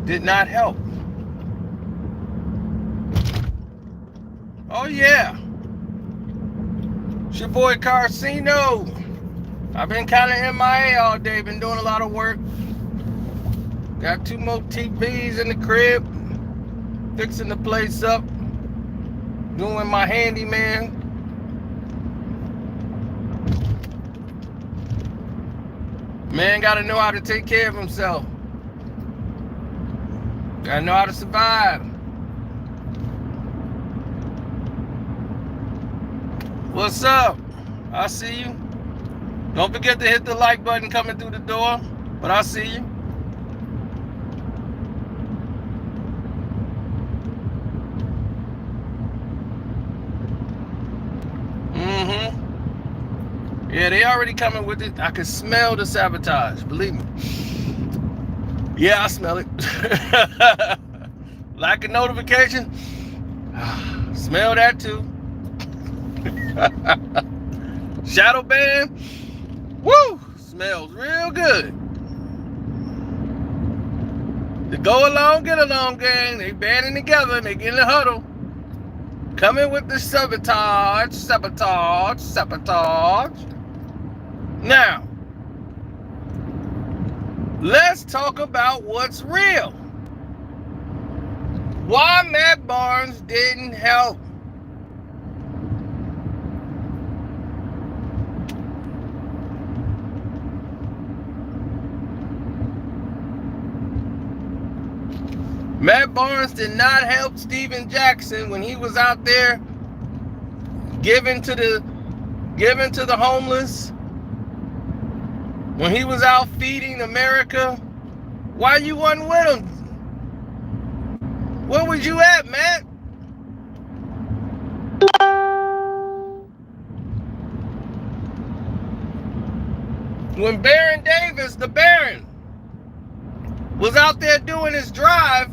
did not help. Oh yeah, it's your boy Carcino. I've been kind of MIA all day, been doing a lot of work. Got 2 more TVs in the crib, fixing the place up, doing my handyman. Man gotta know how to take care of himself. Gotta know how to survive. What's up? I see you. Don't forget to hit the like button coming through the door, but I see you. Yeah, they already coming with it. I can smell the sabotage, believe me. Yeah, I smell it. Lack of notification. Smell that too. Shadow ban. Woo! Smells real good. The go along, get along gang. They banding together and they get in the huddle. Coming with the sabotage. Now, let's talk about what's real. Why Matt Barnes didn't help. Matt Barnes did not help Steven Jackson when he was out there giving to the homeless. When he was out feeding America. Why you wasn't with him? Where was you at, Matt? When Baron Davis, the Baron, was out there doing his drive,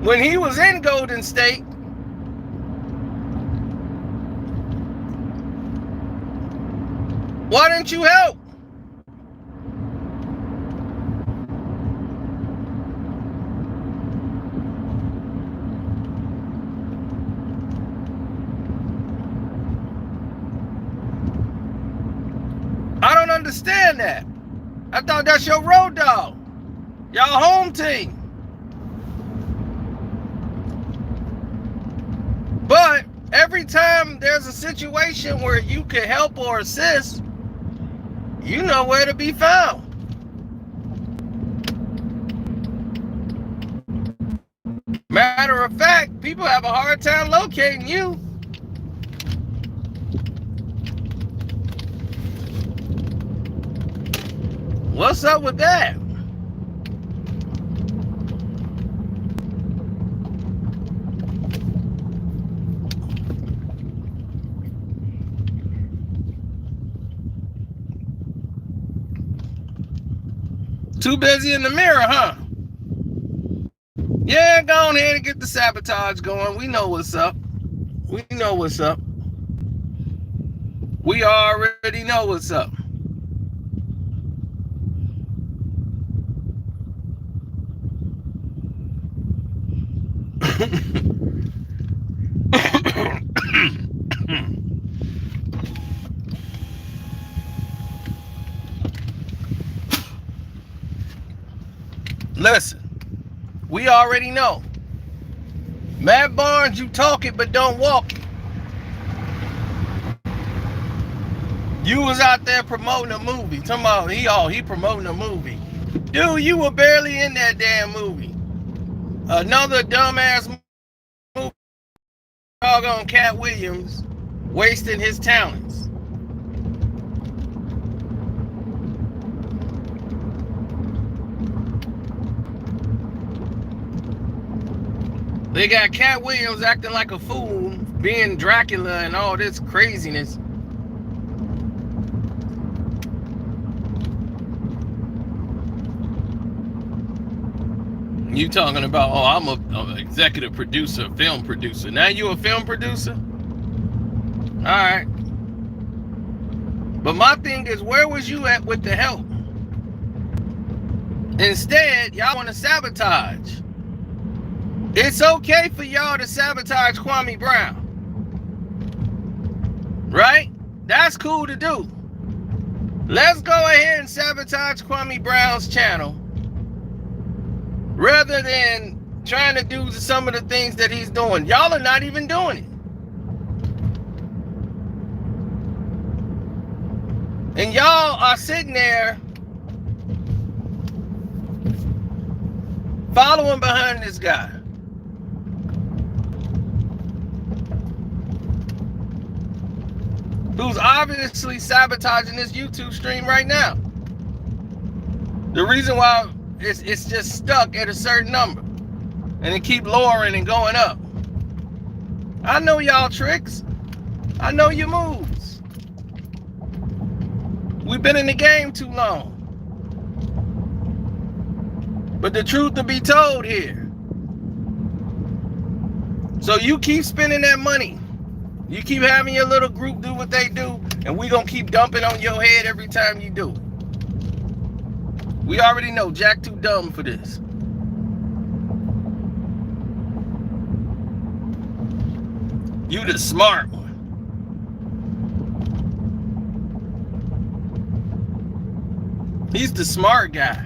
when he was in Golden State, why didn't you help? I don't understand that. I thought that's your road dog. Y'all home team. But every time there's a situation where you can help or assist, you know where to be found. Matter of fact, people have a hard time locating you. What's up with that? Too busy in the mirror, huh? Yeah, go on ahead and get the sabotage going. We know what's up. We know what's up. We already know what's up. Listen, we already know. Matt Barnes, you talk it but don't walk it. You was out there promoting a movie. Talking about he promoting a movie. Dude, you were barely in that damn movie. Another dumbass movie. Doggone Cat Williams wasting his talents. They got Cat Williams acting like a fool, being Dracula and all this craziness. You talking about, oh, I'm an executive producer, film producer. Now you a film producer? All right. But my thing is, where was you at with the help? Instead, y'all want to sabotage. It's okay for y'all to sabotage Kwame Brown. Right? That's cool to do. Let's go ahead and sabotage Kwame Brown's channel rather than trying to do some of the things that he's doing. Y'all are not even doing it. And y'all are sitting there following behind this guy. Who's obviously sabotaging this YouTube stream right now. The reason why it's just stuck at a certain number. And it keep lowering and going up. I know y'all tricks. I know your moves. We've been in the game too long. But the truth to be told here. So you keep spending that money. You keep having your little group do what they do, and we gonna keep dumping on your head every time you do it. We already know Jack too dumb for this. You the smart one. He's the smart guy.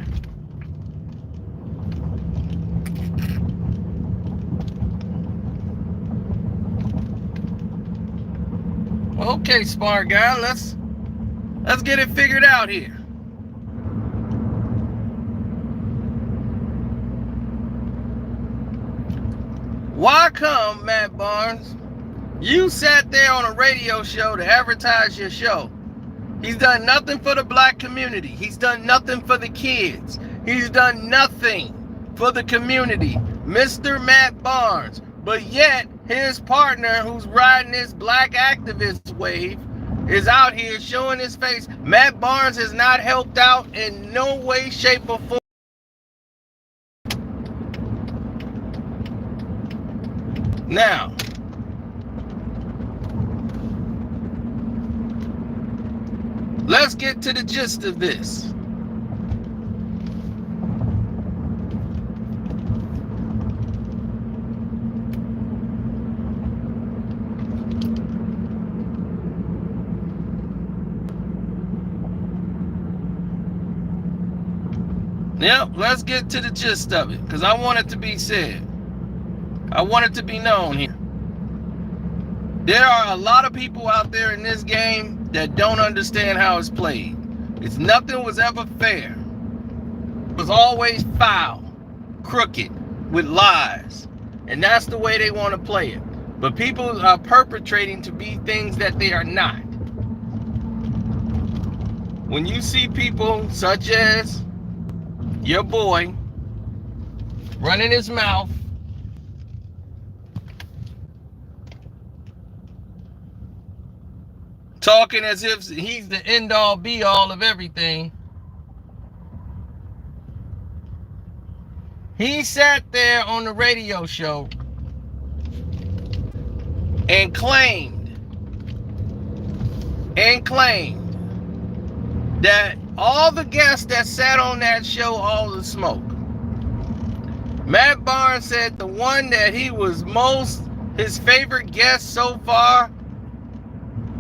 Okay, smart guy, let's get it figured out here. Why come, Matt Barnes? You sat there on a radio show to advertise your show. He's done nothing for the black community. He's done nothing for the kids. He's done nothing for the community. Mr. Matt Barnes. But yet, his partner who's riding this black activist wave is out here showing his face. Matt Barnes has not helped out in no way, shape, or form. Now, let's get to the gist of this. Yep, let's get to the gist of it, because I want it to be said. I want it to be known here. There are a lot of people out there in this game that don't understand how it's played. It's nothing was ever fair. It was always foul, crooked, with lies. And that's the way they want to play it. But people are perpetrating to be things that they are not. When you see people such as your boy running his mouth, talking as if he's the end-all be-all of everything. He sat there on the radio show and claimed that all the guests that sat on that show, all the smoke. Matt Barnes said the one that he was his favorite guest so far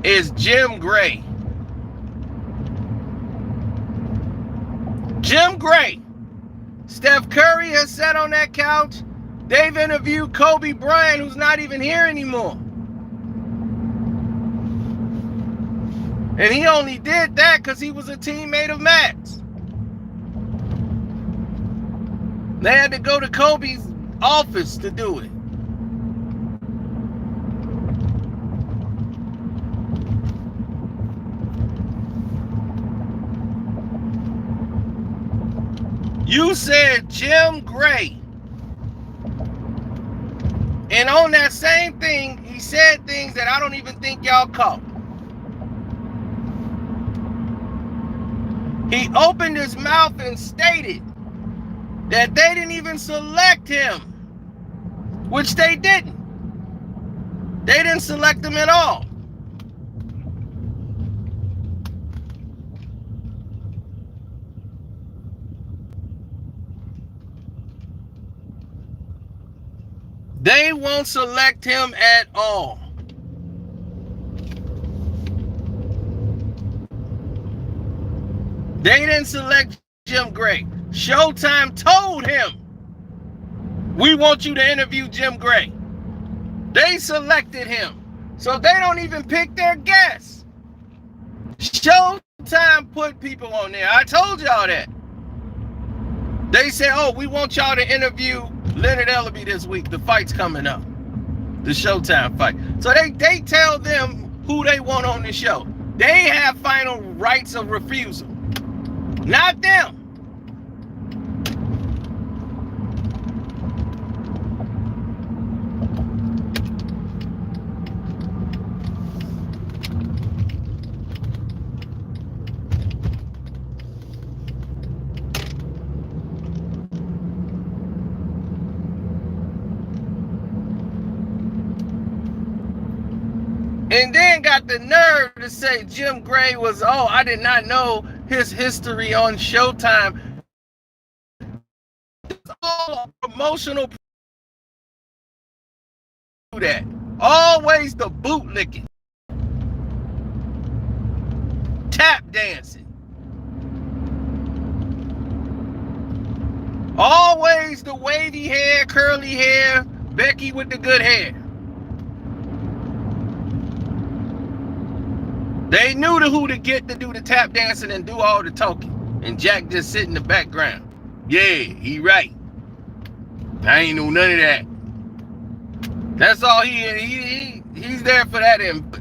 is Jim Gray. Jim Gray. Steph Curry has sat on that couch. They've interviewed Kobe Bryant, who's not even here anymore. And he only did that because he was a teammate of Matt's. They had to go to Kobe's office to do it. You said Jim Gray. And on that same thing, he said things that I don't even think y'all caught. He opened his mouth and stated that they didn't even select him, which they didn't. They didn't select him at all. They won't select him at all. They didn't select Jim Gray. Showtime told him, we want you to interview Jim Gray. They selected him. So they don't even pick their guests. Showtime put people on there. I told y'all that. They say, oh, we want y'all to interview Leonard Ellaby this week. The fight's coming up. The Showtime fight. So they tell them who they want on the show. They have final rights of refusal. Not them. And then got the nerve to say Jim Gray was, oh, I did not know his history on Showtime. All promotional that. Always the bootlicking. Tap dancing. Always the wavy hair, curly hair, Becky with the good hair. They knew who to get to do the tap dancing and do all the talking. And Jack just sit in the background. Yeah, he right. I ain't know none of that. That's all he's there for that input.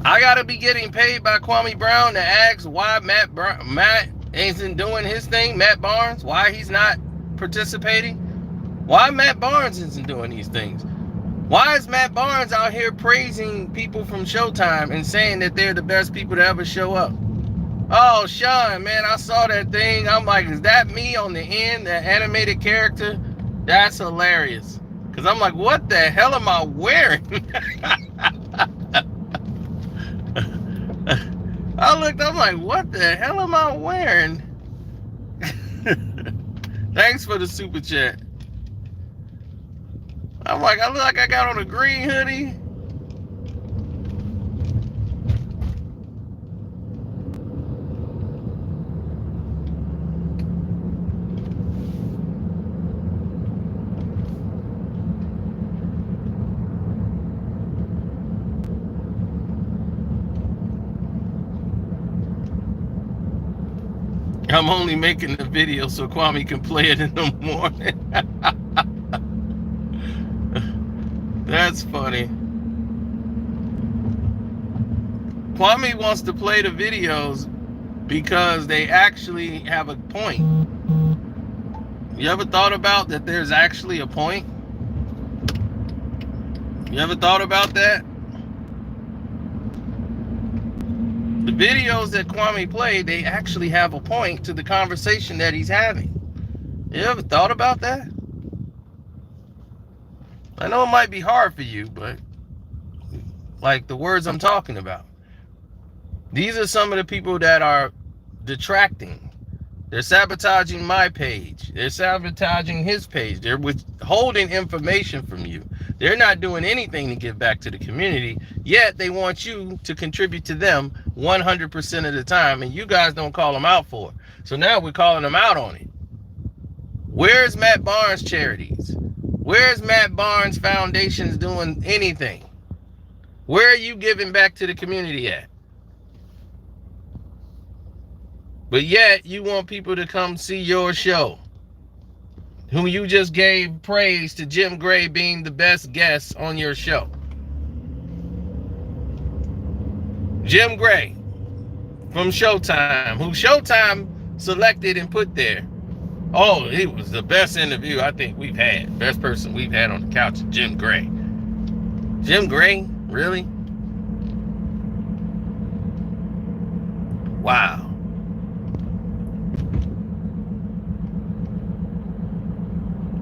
I gotta be getting paid by Kwame Brown to ask why Matt isn't doing his thing. Matt Barnes, why he's not participating? Why Matt Barnes isn't doing these things? Why is Matt Barnes out here praising people from Showtime and saying that they're the best people to ever show up? Oh, Sean, man, I saw that thing. I'm like, is that me on the end, that animated character? That's hilarious. Because I'm like, what the hell am I wearing? I looked, I'm like, what the hell am I wearing? Thanks for the super chat. I'm like, I look like I got on a green hoodie. I'm only making the video so Kwame can play it in the morning. That's funny. Kwame wants to play the videos because they actually have a point. You ever thought about that there's actually a point? You ever thought about that? The videos that Kwame played, they actually have a point to the conversation that he's having. You ever thought about that? I know it might be hard for you, but like the words I'm talking about. These are some of the people that are detracting. They're sabotaging my page. They're sabotaging his page. They're withholding information from you. They're not doing anything to give back to the community, yet they want you to contribute to them 100% of the time, and you guys don't call them out for it. So now we're calling them out on it. Where's Matt Barnes charities? Where's Matt Barnes foundations doing anything? Where are you giving back to the community at? But yet you want people to come see your show, whom you just gave praise to Jim Gray being the best guest on your show. Jim Gray from Showtime, who Showtime selected and put there. Oh, he was the best interview I think we've had. Best person we've had on the couch, Jim Gray. Jim Gray? Really? Wow.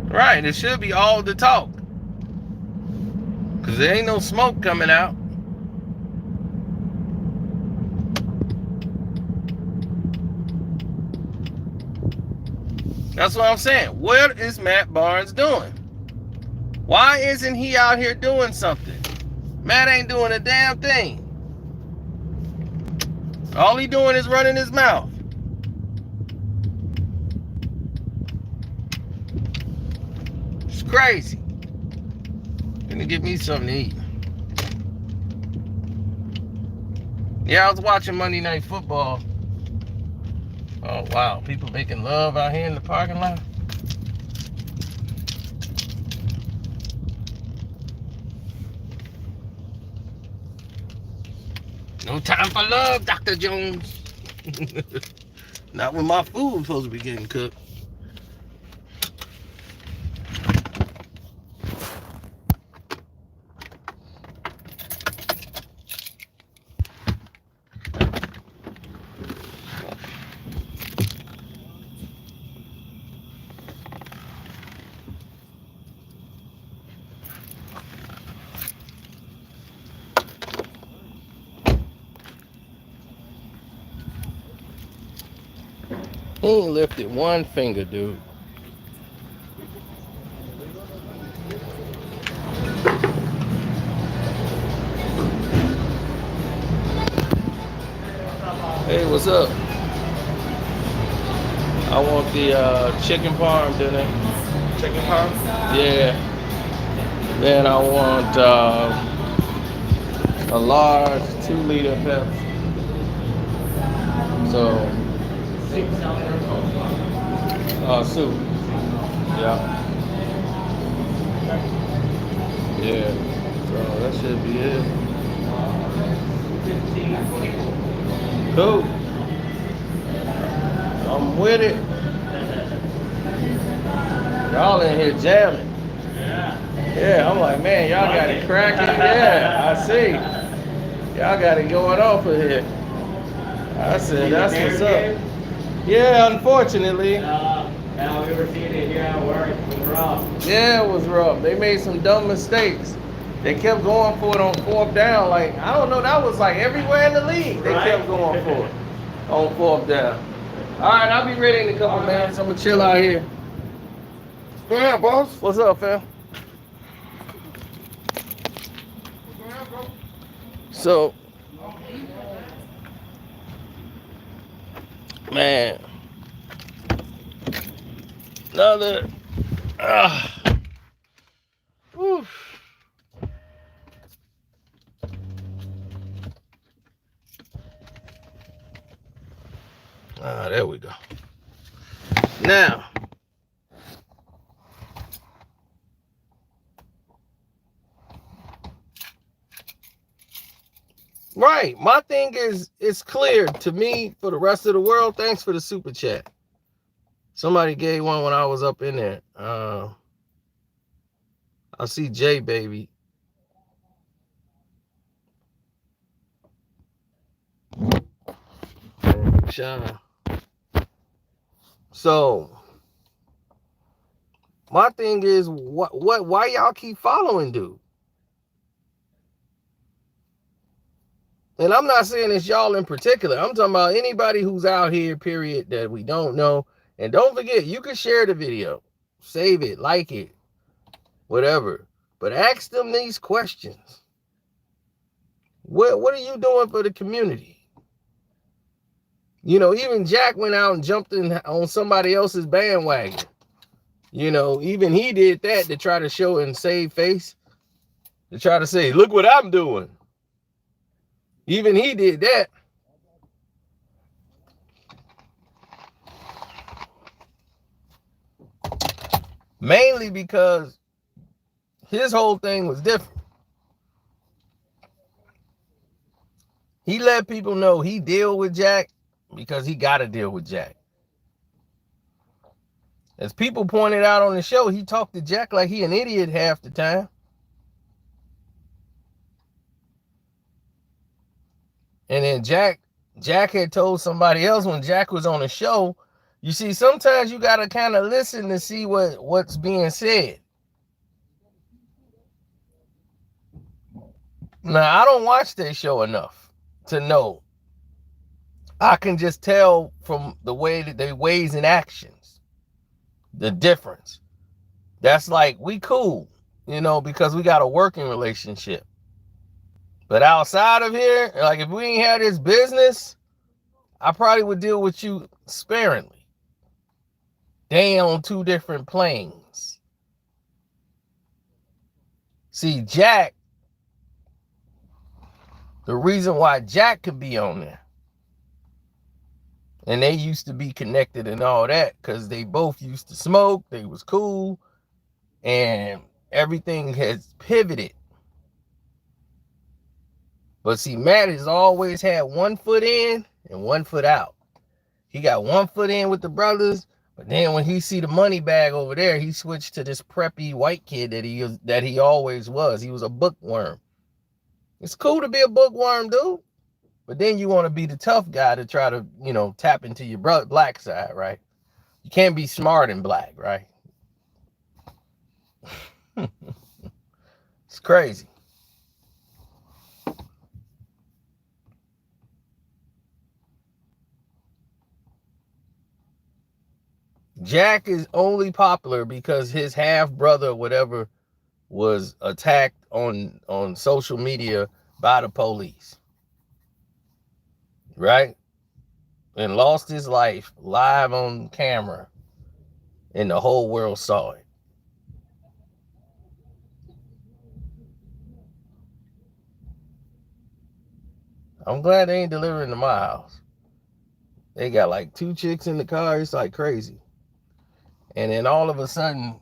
Right, it should be all the talk. Because there ain't no smoke coming out. That's what I'm saying. What is Matt Barnes doing? Why isn't he out here doing something? Matt ain't doing a damn thing. All he doing is running his mouth. It's crazy. Gonna get me something to eat. Yeah, I was watching Monday Night Football. Oh, wow. People making love out here in the parking lot. No time for love, Dr. Jones. Not when my food's supposed to be getting cooked. He ain't lifted one finger, dude. Hey, what's up? I want the chicken parm dinner. Chicken parm? Yeah. Then I want a large 2-liter Pepsi. So, soup. Yeah. Yeah. So that should be it. Cool. I'm with it. Y'all in here jamming. Yeah, I'm like, man, y'all got it cracking. Yeah, I see. Y'all got it going on for here. I said, that's what's up. Yeah, unfortunately. Now we were seeing it here at work. It was rough. Yeah, it was rough. They made some dumb mistakes. They kept going for it on 4th down. Like, I don't know, that was like everywhere in the league. They kept going for it on 4th down. All right, I'll be ready in a couple minutes. I'm going to chill out here. Go ahead, boss. What's up, fam? Go ahead, bro. So, man, another, whew. There we go. Now, right, my thing is, it's clear to me. For the rest of the world, thanks for the super chat. Somebody gave one when I was up in there. I see J Baby. Sean. So my thing is, why y'all keep following dude? And I'm not saying it's y'all in particular. I'm talking about anybody who's out here, period, that we don't know. And don't forget, you can share the video, save it, like it, whatever. But ask them these questions. What are you doing for the community? You know, even Jack went out and jumped in on somebody else's bandwagon. You know, even he did that to try to show and save face. To try to say, look what I'm doing. Even he did that. Mainly because his whole thing was different. He let people know he deal with Jack because he got to deal with Jack. As people pointed out on the show, he talked to Jack like he an idiot half the time. And then Jack Jack had told somebody else when Jack was on the show, you see, sometimes you got to kind of listen to see what's being said. Now, I don't watch that show enough to know. I can just tell from the way that they ways and actions, the difference. That's like, we cool, because we got a working relationship. But outside of here, like if we ain't had this business, I probably would deal with you sparingly. They on two different planes. See, Jack, the reason why Jack could be on there, and they used to be connected and all that, because they both used to smoke, they was cool, and everything has pivoted. But see, Matt has always had 1 foot in and 1 foot out. He got 1 foot in with the brothers, but then when he see the money bag over there, he switched to this preppy white kid that he always was. He was a bookworm. It's cool to be a bookworm, dude. But then you want to be the tough guy to try to, tap into your black side, right? You can't be smart and black, right? It's crazy. Jack is only popular because his half brother, whatever, was attacked on social media by the police. Right? And lost his life live on camera. And the whole world saw it. I'm glad they ain't delivering to my house. They got like 2 chicks in the car. It's like crazy. And then all of a sudden,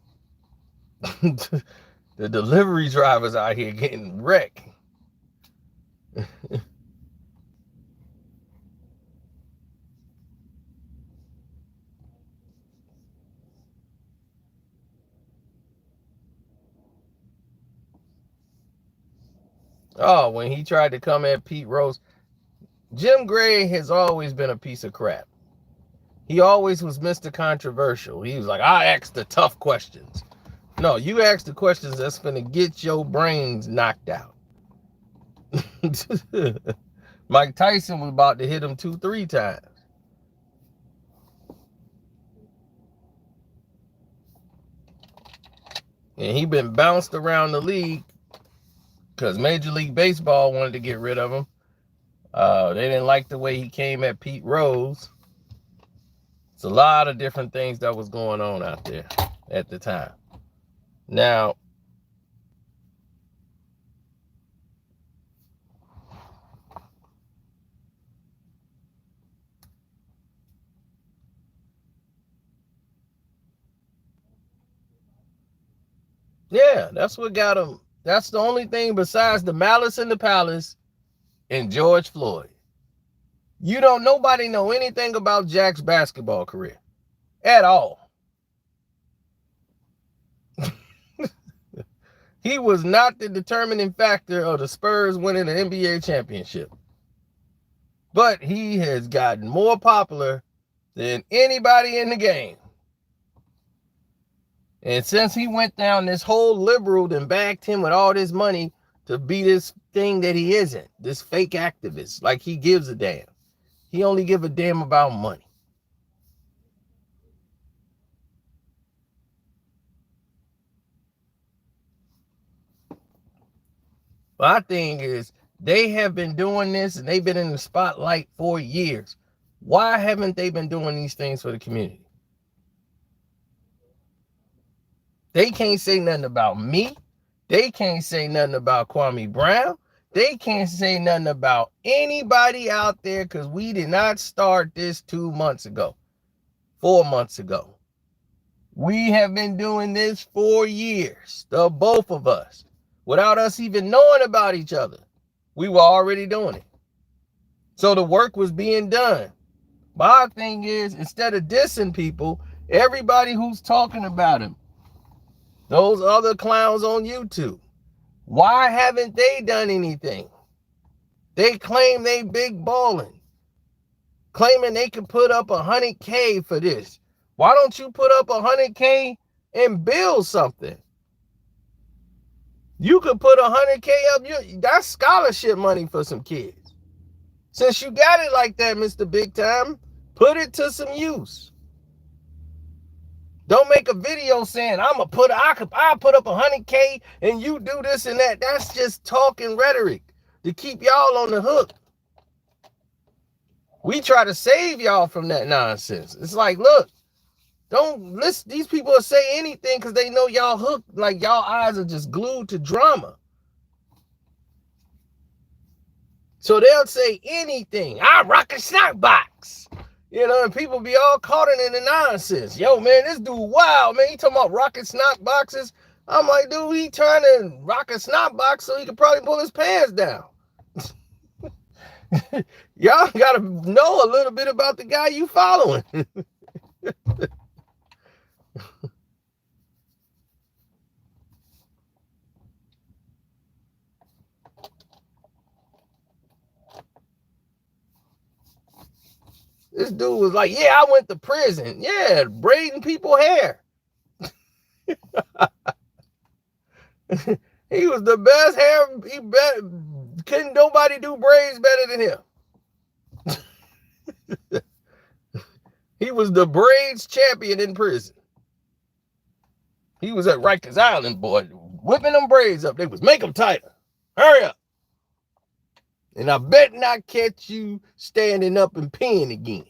the delivery drivers out here getting wrecked. Oh, when he tried to come at Pete Rose, Jim Gray has always been a piece of crap. He always was Mr. Controversial. He was like, I ask the tough questions. No, you ask the questions that's going to get your brains knocked out. Mike Tyson was about to hit him 2-3 times. And he been bounced around the league because Major League Baseball wanted to get rid of him. They didn't like the way he came at Pete Rose. It's a lot of different things that was going on out there at the time. Now, yeah, that's what got him. That's the only thing besides the malice in the palace and George Floyd. Nobody know anything about Jack's basketball career at all. He was not the determining factor of the Spurs winning the NBA championship. But he has gotten more popular than anybody in the game. And since he went down this whole liberal and backed him with all this money to be this thing that he isn't, this fake activist, like he gives a damn. He only give a damn about money. My thing is, they have been doing this and they've been in the spotlight for years. Why haven't they been doing these things for the community? They can't say nothing about me. They can't say nothing about Kwame Brown. They can't say nothing about anybody out there because we did not start this 2 months ago, 4 months ago. We have been doing this for years, the both of us, without us even knowing about each other. We were already doing it. So the work was being done. My thing is, instead of dissing people, everybody who's talking about him, those other clowns on YouTube, why haven't they done anything? They claim they big balling. claiming they can put up 100K for this. Why don't you put up 100K and build something? You could put 100K up. That's scholarship money for some kids. Since you got it like that, Mr. Big Time, put it to some use. Don't make a video saying I'll put up 100K and you do this and that. That's just talking rhetoric to keep y'all on the hook. We try to save y'all from that nonsense. It's like, look, don't listen. These people will say anything because they know y'all hooked. Like y'all eyes are just glued to drama. So they'll say anything. I rock a snack box. You know, and people be all caught in the nonsense. Yo, man, this dude, wow, man, he talking about rocking snot boxes. I'm like, dude, he trying to rock a snot box so he could probably pull his pants down. Y'all got to know a little bit about the guy you following. This dude was like, yeah, I went to prison. Yeah, braiding people hair. He was the best hair. Couldn't nobody do braids better than him. He was the braids champion in prison. He was at Rikers Island, boy, whipping them braids up. They was make them tighter. Hurry up. And I bet not catch you standing up and peeing again.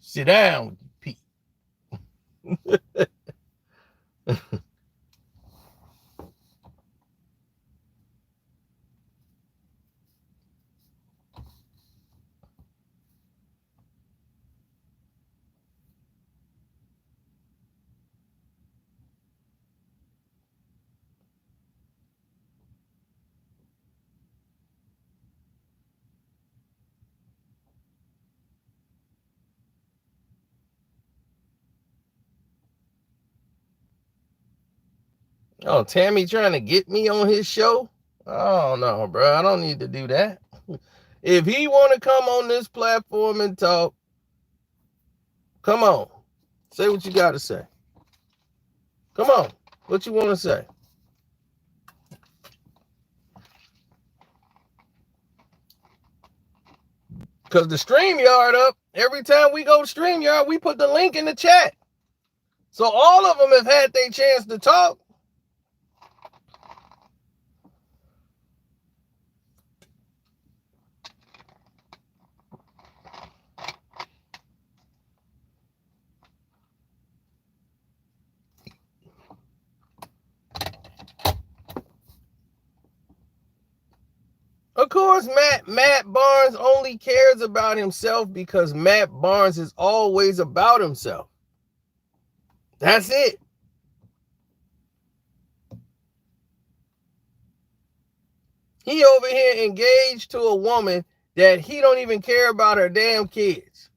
Sit down, Pete. Oh, Tammy trying to get me on his show? Oh, no, bro. I don't need to do that. If he want to come on this platform and talk, come on. Say what you got to say. Come on. What you want to say? Because the StreamYard up, every time we go to StreamYard, we put the link in the chat. So all of them have had their chance to talk. Of course, Matt Barnes only cares about himself because Matt Barnes is always about himself. That's it. He over here engaged to a woman that he don't even care about her damn kids.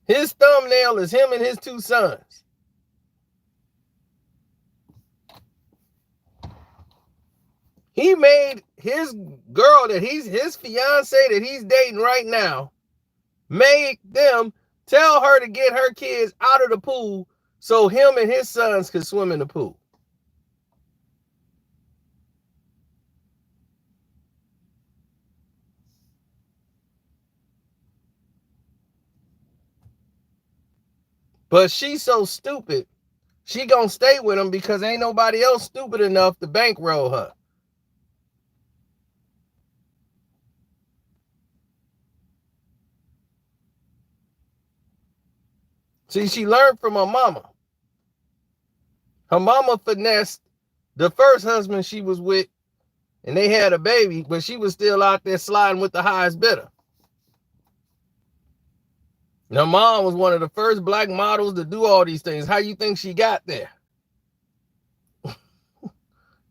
His thumbnail is him and his 2 sons. He made his girl that his fiance that he's dating right now, made them tell her to get her kids out of the pool so him and his sons could swim in the pool. But she's so stupid, she gonna stay with him because ain't nobody else stupid enough to bankroll her. See, she learned from her mama. Her mama finessed the first husband she was with, and they had a baby, but she was still out there sliding with the highest bidder. And her mom was one of the first black models to do all these things. How you think she got there?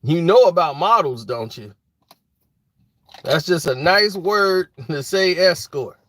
You know about models, don't you? That's just a nice word to say escort.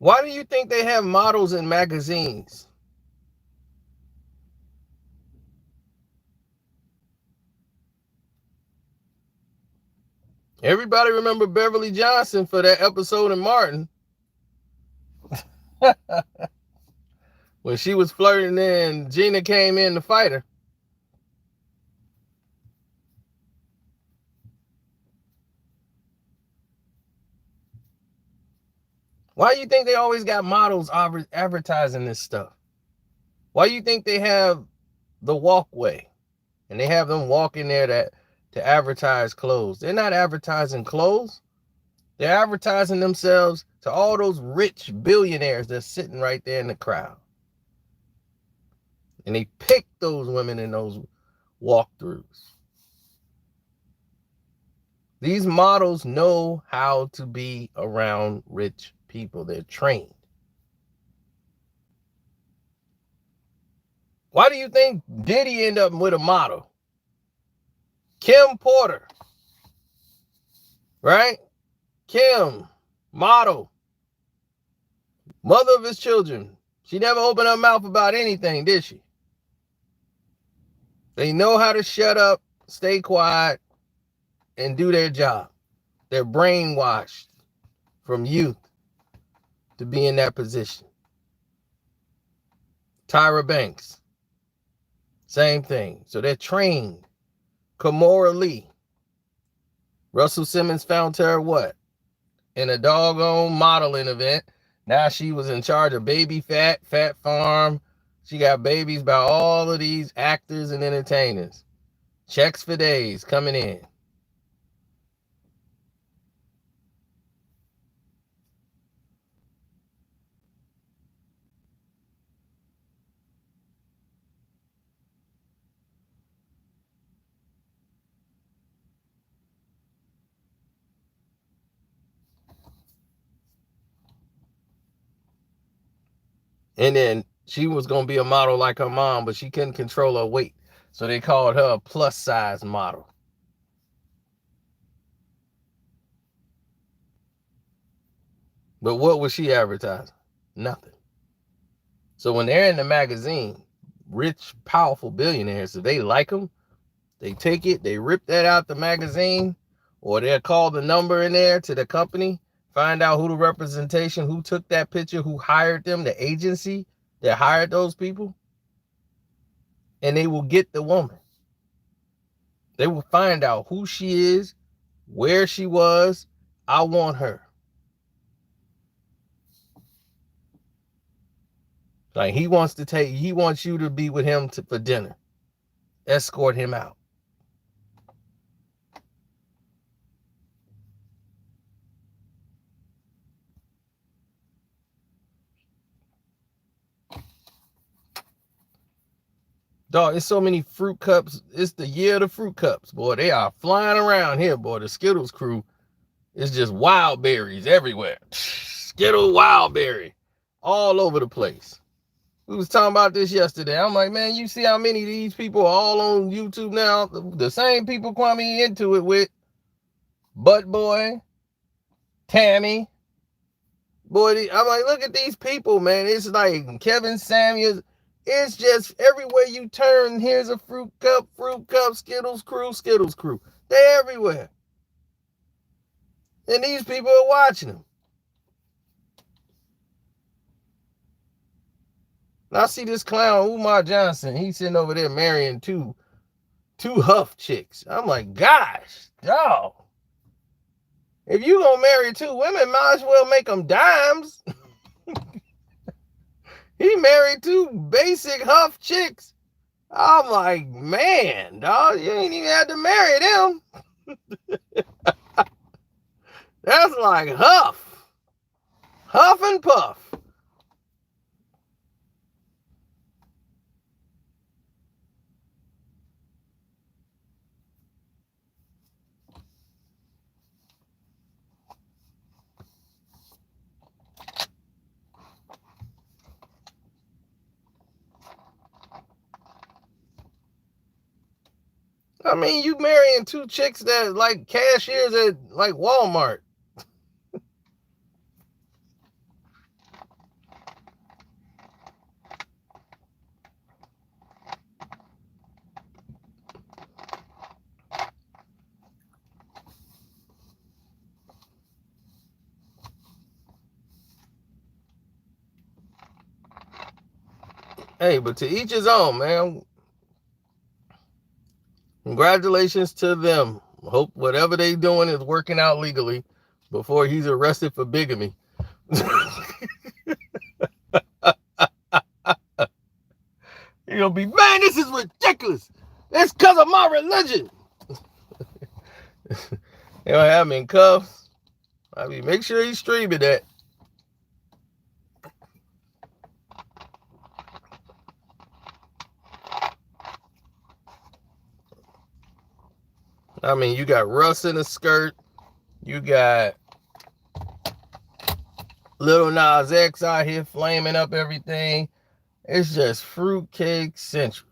Why do you think they have models in magazines? Everybody remember Beverly Johnson for that episode in Martin when she was flirting and Gina came in to fight her. Why do you think they always got models advertising this stuff? Why do you think they have the walkway and they have them walking there to advertise clothes? They're not advertising clothes. They're advertising themselves to all those rich billionaires that's sitting right there in the crowd. And they pick those women in those walkthroughs. These models know how to be around rich people. They're trained. Why do you think Diddy ended up with a model? Kim Porter, right? Kim, model, mother of his children. She never opened her mouth about anything, did she? They know how to shut up, stay quiet, and do their job. They're brainwashed from youth to be in that position. Tyra Banks, same thing. So they're trained. Kimora Lee. Russell Simmons found her what? In a doggone modeling event. Now she was in charge of Baby Fat Farm. She got babies by all of these actors and entertainers. Checks for days coming in. And then she was going to be a model like her mom, but she couldn't control her weight. So they called her a plus size model. But what was she advertising? Nothing. So when they're in the magazine, rich, powerful billionaires, if they like them, they take it, they rip that out the magazine, or they'll call the number in there to the company, find out who the representation, who took that picture, who hired them, the agency that hired those people, and they will get the woman. They will find out who she is, where she was. I want her. Like he wants you to be with him for dinner. Escort him out. Dog, it's so many fruit cups. It's the year of the fruit cups, boy. They are flying around here, boy. The Skittles crew is just wild berries everywhere. Skittle wild berry all over the place. We was talking about this yesterday. I'm like, man, you see how many of these people are all on YouTube now? The same people Kwame into it with. Butt Boy, Tammy. Boy, I'm like, look at these people, man. It's like Kevin Samuels. It's just everywhere you turn, here's a fruit cup, Skittles crew. They're everywhere. And these people are watching them. I see this clown, Umar Johnson. He's sitting over there marrying two Huff chicks. I'm like, gosh, dog. If you gonna marry two women, might as well make them dimes. He married two basic Huff chicks. I'm like, man, dog, you ain't even had to marry them. That's like Huff and Puff. I mean, you marrying two chicks that like cashiers at like Walmart. Hey, but to each his own, man. Congratulations to them. Hope whatever they doing is working out legally before he's arrested for bigamy. He'll be, man, this is ridiculous. It's because of my religion. They'll have him in cuffs. I mean, make sure he's streaming that. I mean, you got Russ in a skirt. You got Little Nas X out here flaming up everything. It's just fruitcake central.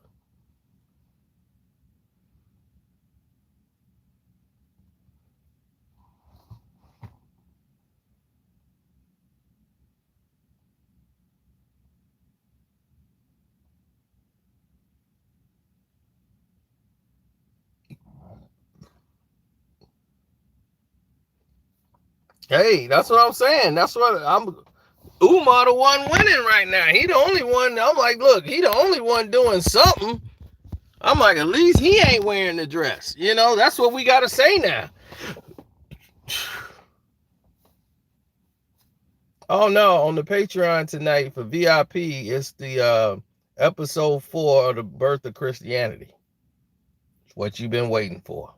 Hey, that's what I'm saying. That's what I'm. Umar the one winning right now. He the only one. I'm like, look, he the only one doing something. I'm like, at least he ain't wearing the dress. You know, that's what we got to say now. Oh no, on the Patreon tonight for VIP, it's the episode 4 of the Birth of Christianity. What you've been waiting for.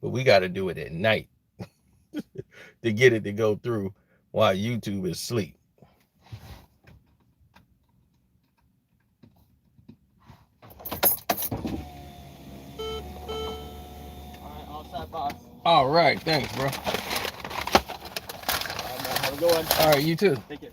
But we got to do it at night to get it to go through while YouTube is asleep. Alright, all set, boss. All right, thanks, bro. Alright, man, have a good one. All right, you too. Take care.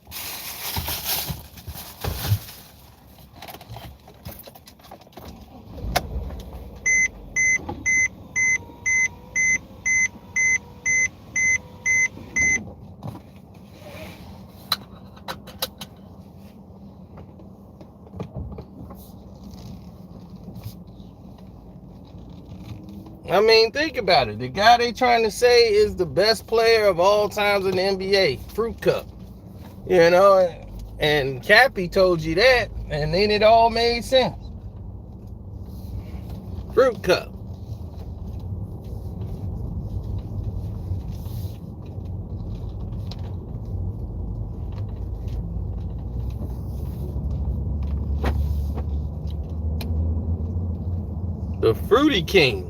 I mean, think about it. The guy they trying to say is the best player of all times in the NBA, Fruit Cup. You know, and Cappy told you that, and then it all made sense. Fruit Cup. The Fruity King.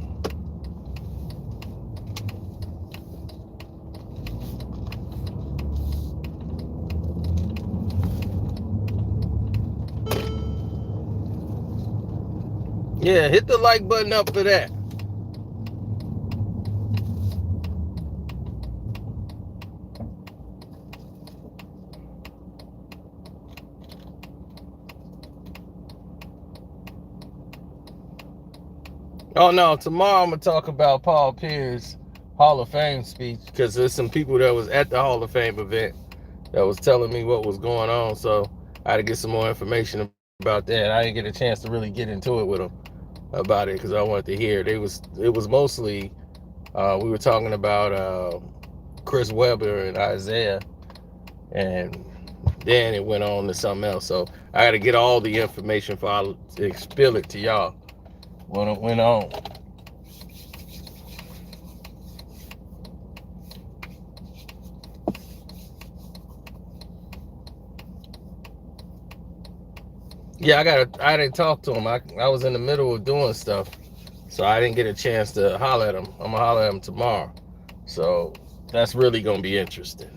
Yeah, hit the like button up for that. Oh no, tomorrow I'm gonna talk about Paul Pierce's Hall of Fame speech, because there's some people that was at the Hall of Fame event that was telling me what was going on, so I had to get some more information about that. I didn't get a chance to really get into it with them about it because I wanted to hear. It was mostly we were talking about Chris Webber and Isaiah, and then it went on to something else. So I got to get all the information for I to spill it to y'all when it went on. Yeah, I didn't talk to him. I was in the middle of doing stuff, so I didn't get a chance to holler at him. I'm gonna holler at him tomorrow. So that's really gonna be interesting.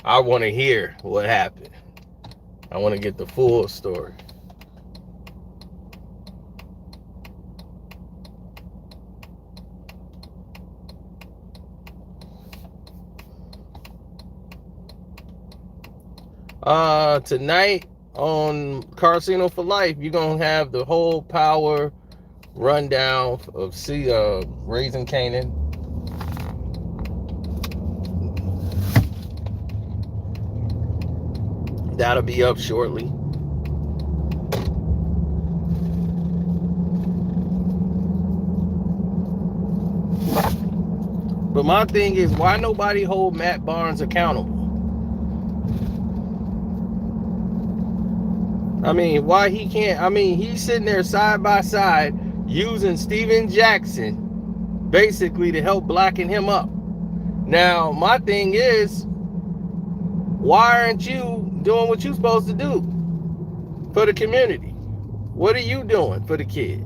I want to hear what happened. I want to get the full story. Tonight on Casino for Life, you're gonna have the whole power rundown of Raising Canaan. That'll be up shortly. But my thing is, why nobody hold Matt Barnes accountable? I mean, why he can't? I mean, he's sitting there side by side using Steven Jackson basically to help blacken him up. Now, my thing is, why aren't you doing what you're supposed to do for the community? What are you doing for the kids?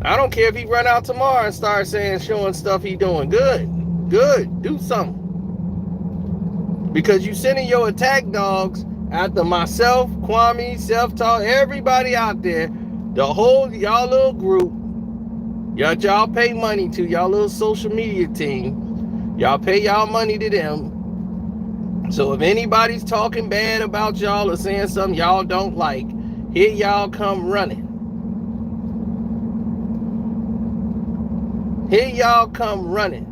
I don't care if he run out tomorrow and start showing stuff he doing. Good, do something. Because you sending your attack dogs after myself, Kwame, Self-Talk, everybody out there, the whole y'all little group, y'all pay money to, y'all little social media team, y'all pay y'all money to them. So if anybody's talking bad about y'all or saying something y'all don't like, here y'all come running. Here y'all come running.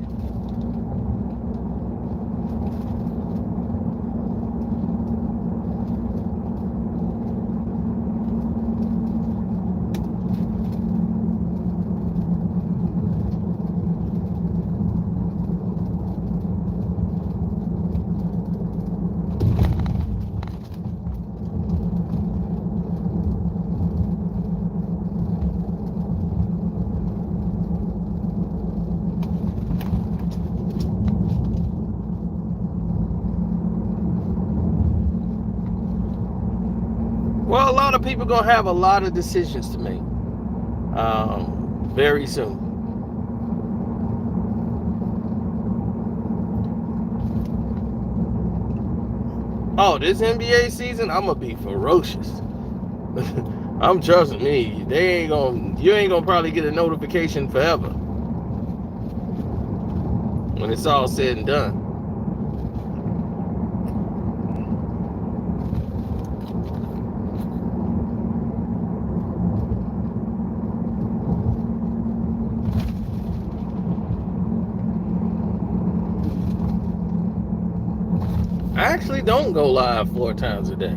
Well, a lot of people gonna have a lot of decisions to make very soon. Oh, this NBA season, I'm gonna be ferocious. I'm trusting me. You ain't gonna probably get a notification forever when it's all said and done. I actually don't go live 4 times a day.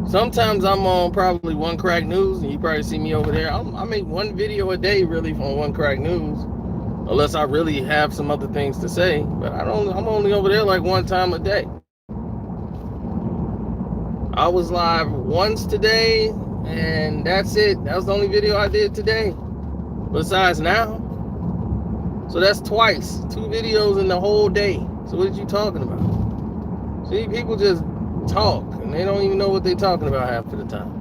Sometimes I'm on probably One Crack News, and you probably see me over there. I make 1 video a day really on One Crack News, unless I really have some other things to say. But I'm only over there like 1 time a day. I was live once today, and that's it. That was the only video I did today, besides now. So that's twice, 2 videos in the whole day. So what are you talking about? See, people just talk, and they don't even know what they're talking about half of the time.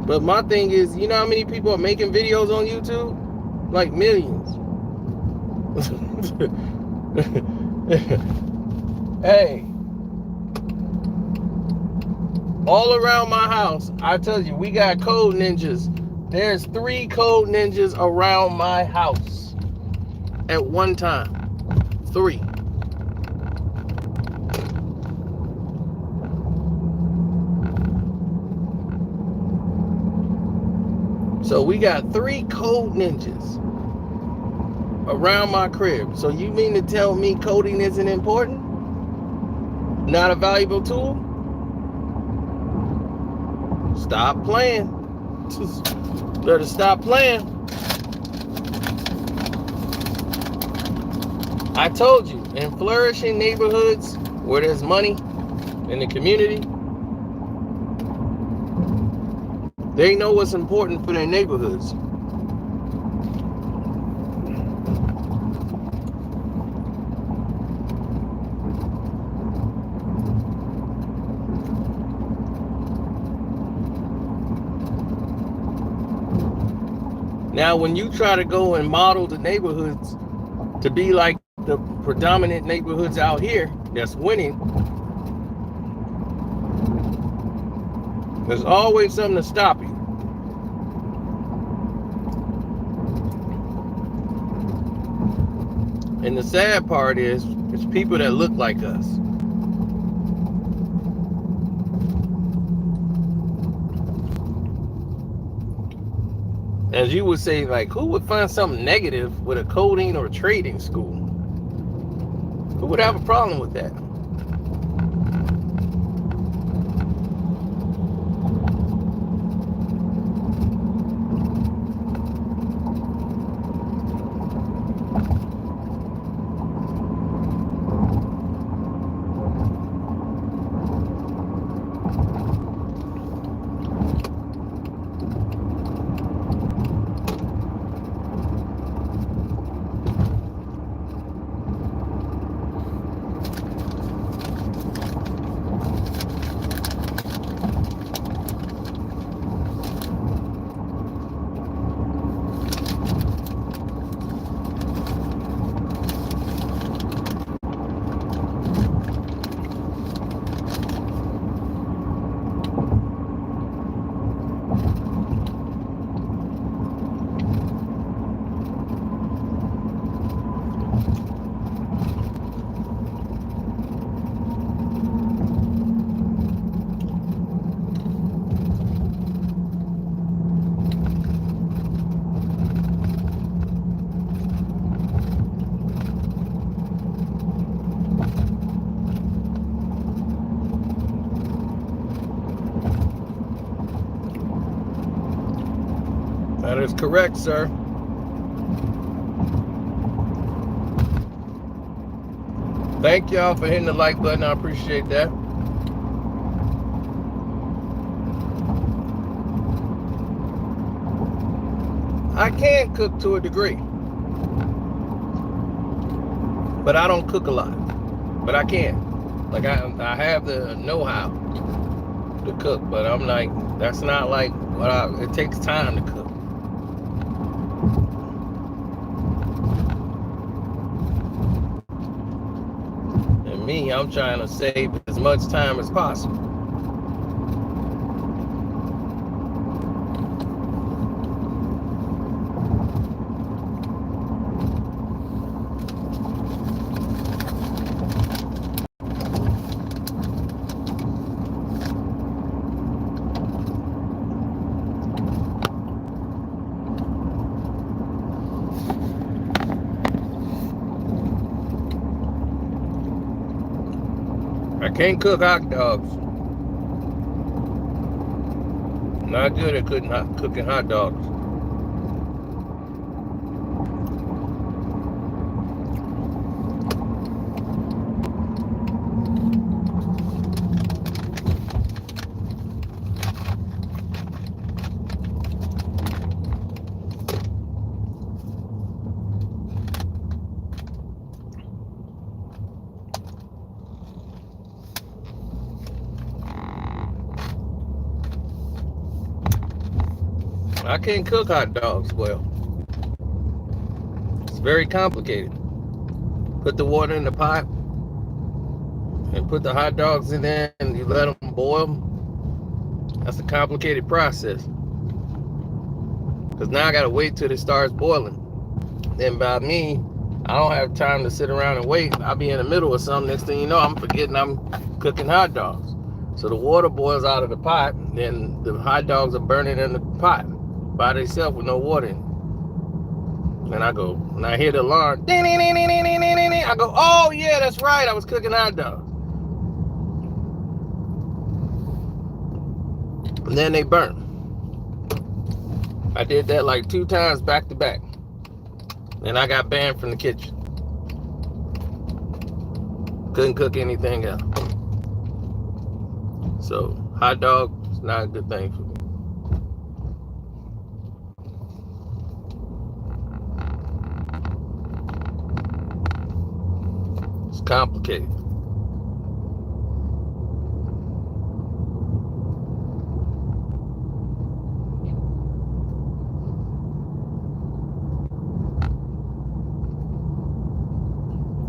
But my thing is, you know how many people are making videos on YouTube? Like millions. Hey, all around my house, I tell you, we got code ninjas. There's 3 code ninjas around my house at one time. 3. So we got 3 code ninjas around my crib. So you mean to tell me coding isn't important? Not a valuable tool? Stop playing. Better stop playing. I told you, in flourishing neighborhoods where there's money in the community, they know what's important for their neighborhoods. Now, when you try to go and model the neighborhoods to be like the predominant neighborhoods out here that's winning, there's always something to stop you. And the sad part is, it's people that look like us. As you would say, like, who would find something negative with a coding or trading school? Who would have a problem with that? That is correct, sir. Thank y'all for hitting the like button. I appreciate that. I can cook to a degree, but I don't cook a lot. But I can. Like I have the know-how to cook, but I'm like, that's not like what it takes time to cook. And me, I'm trying to save as much time as possible. I can't cook hot dogs. Not good at cooking hot dogs. I can't cook hot dogs well. It's very complicated. Put the water in the pot and put the hot dogs in there and you let them boil. That's a complicated process. Because now I got to wait till it starts boiling. Then by me, I don't have time to sit around and wait. I'll be in the middle of something. Next thing you know, I'm forgetting I'm cooking hot dogs. So the water boils out of the pot, and then the hot dogs are burning in the pot by themselves with no water in it. And I go, and I hear the alarm, ding, ding, ding, ding, ding, ding, ding, ding. I go, oh yeah, that's right, I was cooking hot dogs. And then they burn. I did that like 2 times back to back. And I got banned from the kitchen. Couldn't cook anything else. So hot dog is not a good thing for me. It's complicated.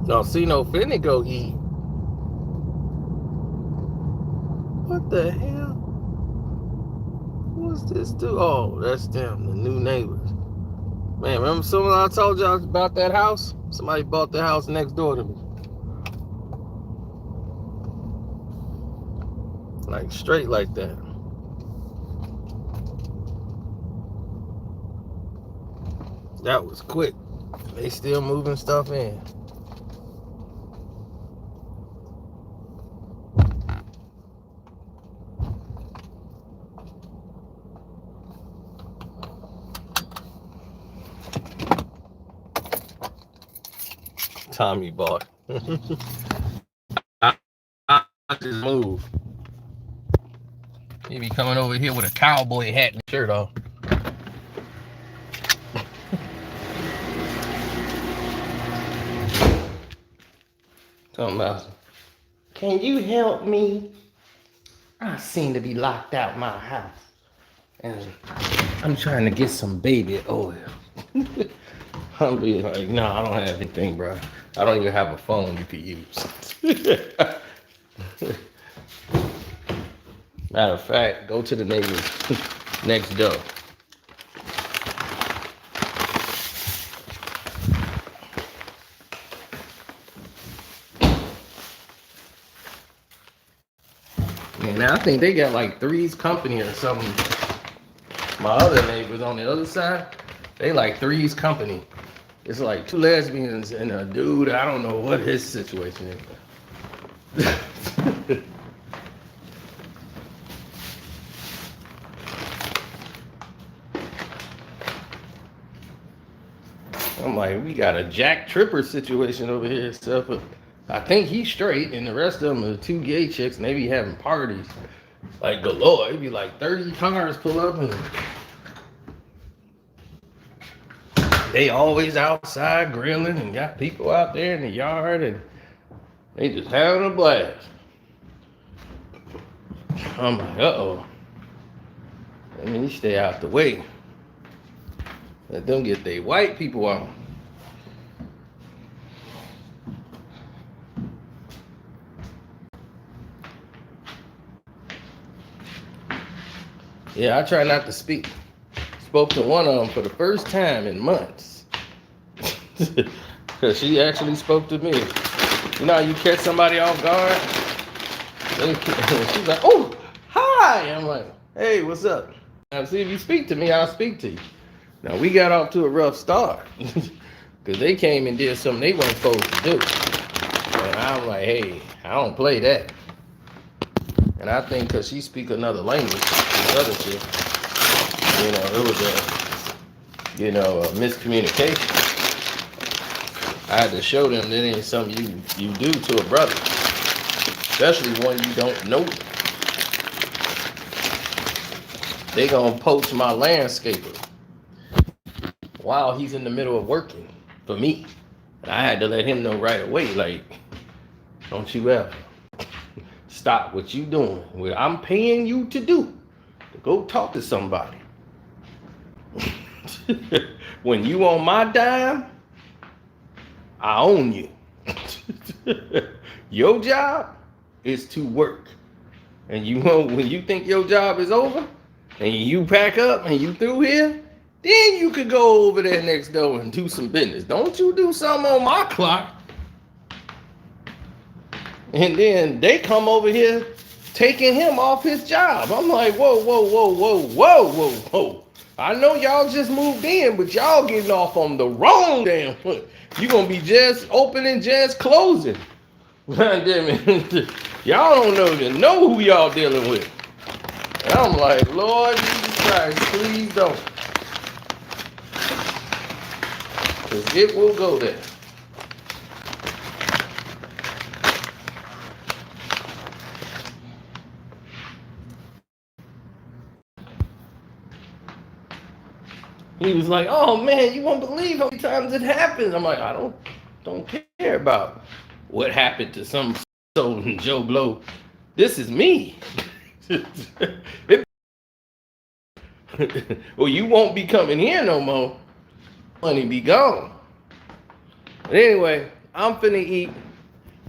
No, see no finna go eat. What the hell? What's this do? Oh, that's them, the new neighbors. Man, remember someone I told y'all about that house? Somebody bought the house next door to me. Like straight like that. That was quick. They still moving stuff in. Tommy bought. I just moved. He be coming over here with a cowboy hat and shirt on. Talking about, can you help me? I seem to be locked out my house. And I'm trying to get some baby oil. I'm be like, no, I don't have anything, bro. I don't even have a phone you could use. Matter of fact, go to the neighbors next door. And I think they got like Three's Company or something. My other neighbors on the other side, they like Three's Company. It's like 2 lesbians and a dude. I don't know what his situation is. I'm like, we got a Jack Tripper situation over here. So I think he's straight, and the rest of them are two gay chicks, and they be having parties like galore. It'd be like 30 cars pull up, and they always outside grilling, and got people out there in the yard, and they just having a blast. I'm like, uh-oh. Let me stay out the way. Let them get their white people on. Yeah, I try not to speak. Spoke to one of them for the first time in months. Because she actually spoke to me. You know how you catch somebody off guard? She's like, oh, hi. I'm like, hey, what's up? Now, see, if you speak to me, I'll speak to you. Now, we got off to a rough start. Because they came and did something they weren't supposed to do. And I'm like, hey, I don't play that. And I think because she speak another language, this other shit, it was a miscommunication. I had to show them that ain't something you do to a brother, especially one you don't know. They gonna poach my landscaper while he's in the middle of working for me. And I had to let him know right away, like, don't you ever stop what you doing, what I'm paying you to do, to go talk to somebody. When you on my dime, I own you. Your job is to work. And when you think your job is over, and you pack up and you through here, then you could go over there next door and do some business. Don't you do something on my clock. And then they come over here taking him off his job. I'm like, whoa. I know y'all just moved in, but y'all getting off on the wrong damn foot. You gonna be just opening, just closing. Damn it. Y'all don't even know who y'all dealing with. And I'm like, Lord Jesus Christ, please don't. Because it will go there. He was like, oh man, you won't believe how many times it happens. I'm like, I don't care about what happened to some soul in Joe Blow. This is me. Well, you won't be coming here no more. Money be gone. But anyway, I'm finna eat.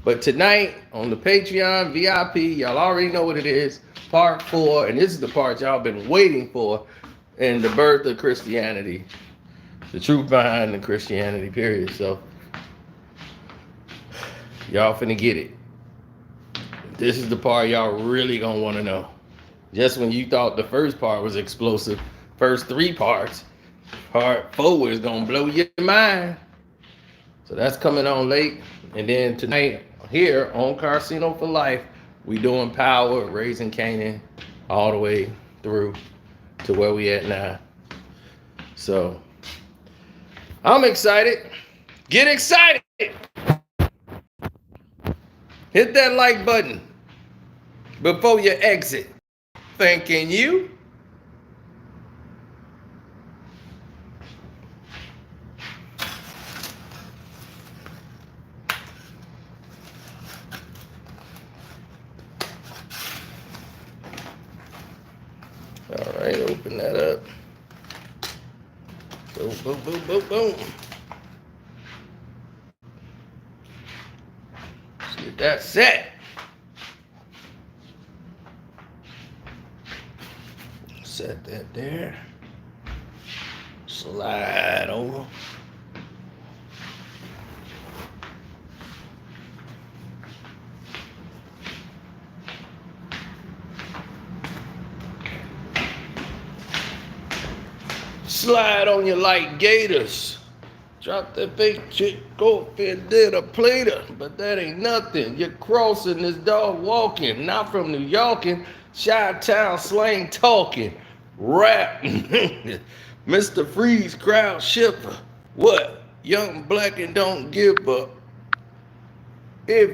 But tonight on the Patreon VIP, y'all already know what it is. Part 4, and this is the part y'all been waiting for. And the birth of Christianity, the truth behind the Christianity, period. So, y'all finna get it. This is the part y'all really gonna wanna know. Just when you thought the first part was explosive, first 3 parts, part 4 is gonna blow your mind. So that's coming on late. And then tonight, here on Carcino for Life, we doing power, raising Canaan, all the way through to where we at now. So I'm excited. Get excited. Hit that like button before you exit. Thanking you. All right, open that up. Boom. Let's get that set. Set that there. Slide over. Slide on your light gators. Drop that fake chick off and did a plater. But that ain't nothing. You're crossing this dog walking. Not from New Yorkin'. Chi-town slang talking. Rap. Mr. Freeze crowd shipper. What? Young, black, and don't give up. If